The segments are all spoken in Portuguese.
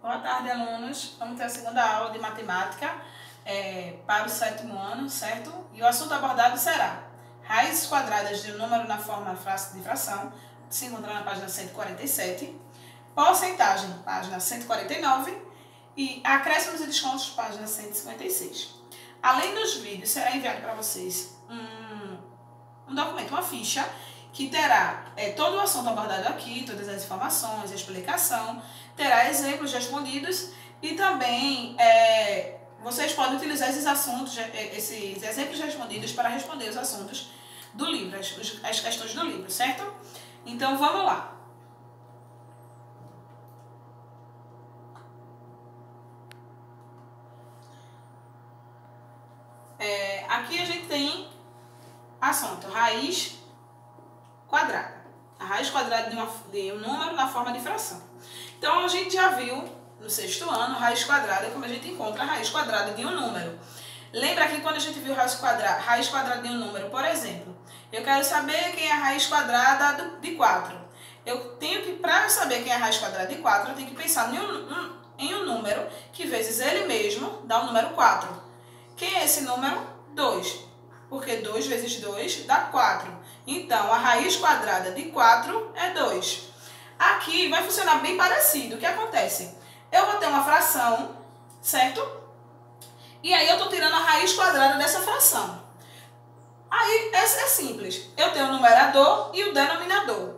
Boa tarde, alunos. Vamos ter a segunda aula de matemática para o 7º ano, certo? E o assunto abordado será raízes quadradas de um número na forma de fração, se encontra na página 147, porcentagem, página 149, e acréscimos e descontos, página 156. Além dos vídeos, será enviado para vocês um documento, uma ficha, que terá todo o assunto abordado aqui, todas as informações, a explicação, terá exemplos respondidos e também vocês podem utilizar esses assuntos, esses exemplos respondidos para responder os assuntos do livro, as questões do livro, certo? Então vamos lá. Aqui a gente tem assunto raiz quadrada. A raiz quadrada de um número na forma de fração. Então, a gente já viu no 6º ano, raiz quadrada, como a gente encontra a raiz quadrada de um número. Lembra que quando a gente viu raiz quadrada de um número, por exemplo, eu quero saber quem é a raiz quadrada de 4. Eu tenho que, para eu saber quem é a raiz quadrada de 4, eu tenho que pensar em um número que vezes ele mesmo dá o número 4. Quem é esse número? 2. Porque 2 vezes 2 dá 4. Então, a raiz quadrada de 4 é 2. Aqui vai funcionar bem parecido. O que acontece? Eu vou ter uma fração, certo? E aí eu estou tirando a raiz quadrada dessa fração. Aí é simples. Eu tenho o numerador e o denominador.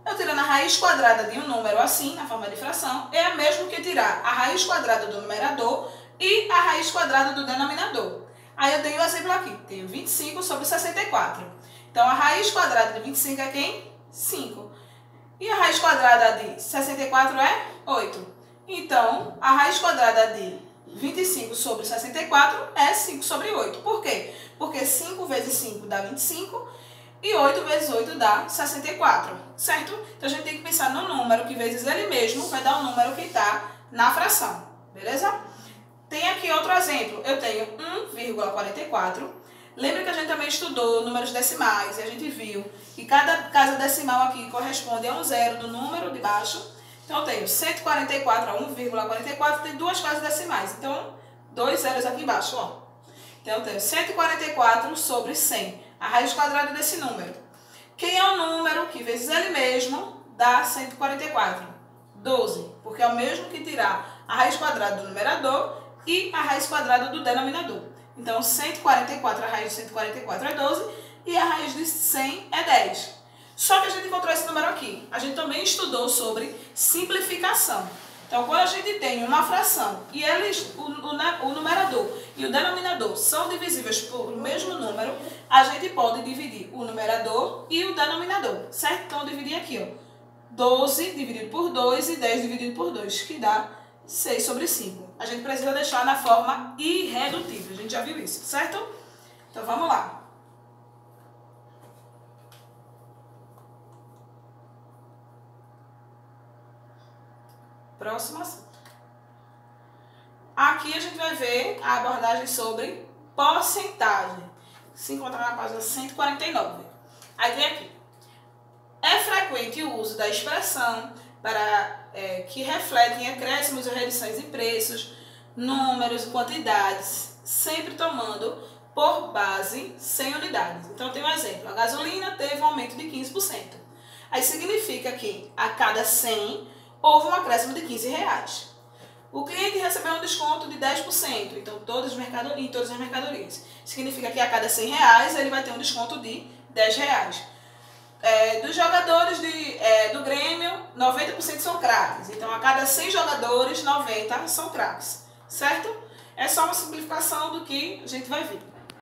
Eu tirando a raiz quadrada de um número assim, na forma de fração, é a mesma que tirar a raiz quadrada do numerador e a raiz quadrada do denominador. Aí eu tenho um exemplo aqui. Tenho 25 sobre 64. Então, a raiz quadrada de 25 é quem? 5. E a raiz quadrada de 64 é 8. Então, a raiz quadrada de 25 sobre 64 é 5 sobre 8. Por quê? Porque 5 vezes 5 dá 25 e 8 vezes 8 dá 64, certo? Então, a gente tem que pensar no número que vezes ele mesmo vai dar o número que está na fração, beleza? Tem aqui outro exemplo. Eu tenho 1,44. Lembra que a gente também estudou números decimais e a gente viu que cada casa decimal aqui corresponde a um zero do número de baixo. Então, eu tenho 144 a 1,44, tem duas casas decimais. Então, dois zeros aqui embaixo, ó. Então, eu tenho 144 sobre 100, a raiz quadrada desse número. Quem é o número que vezes ele mesmo dá 144? 12, porque é o mesmo que tirar a raiz quadrada do numerador e a raiz quadrada do denominador. Então, 144, a raiz de 144 é 12 e a raiz de 100 é 10. Só que a gente encontrou esse número aqui. A gente também estudou sobre simplificação. Então, quando a gente tem uma fração e o numerador e o denominador são divisíveis por o mesmo número, a gente pode dividir o numerador e o denominador, certo? Então, eu dividi aqui, ó, 12 dividido por 2 e 10 dividido por 2, que dá 6 sobre 5. A gente precisa deixar na forma irredutível. A gente já viu isso, certo? Então, vamos lá. Próximo assunto. Aqui a gente vai ver a abordagem sobre porcentagem. Se encontra na página 149. Aí tem aqui. É frequente o uso da expressão que refletem acréscimos ou reduções em preços, números e quantidades, sempre tomando por base 100 unidades. Então, tem um exemplo. A gasolina teve um aumento de 15%. Aí significa que a cada 100 houve um acréscimo de R$15. O cliente recebeu um desconto de 10%, então em todas as mercadorias. Significa que a cada R$100 ele vai ter um desconto de R$10. Dos jogadores do Grêmio, 90% são craques. Então, a cada 100 jogadores, 90 são craques. Certo? É só uma simplificação do que a gente vai ver.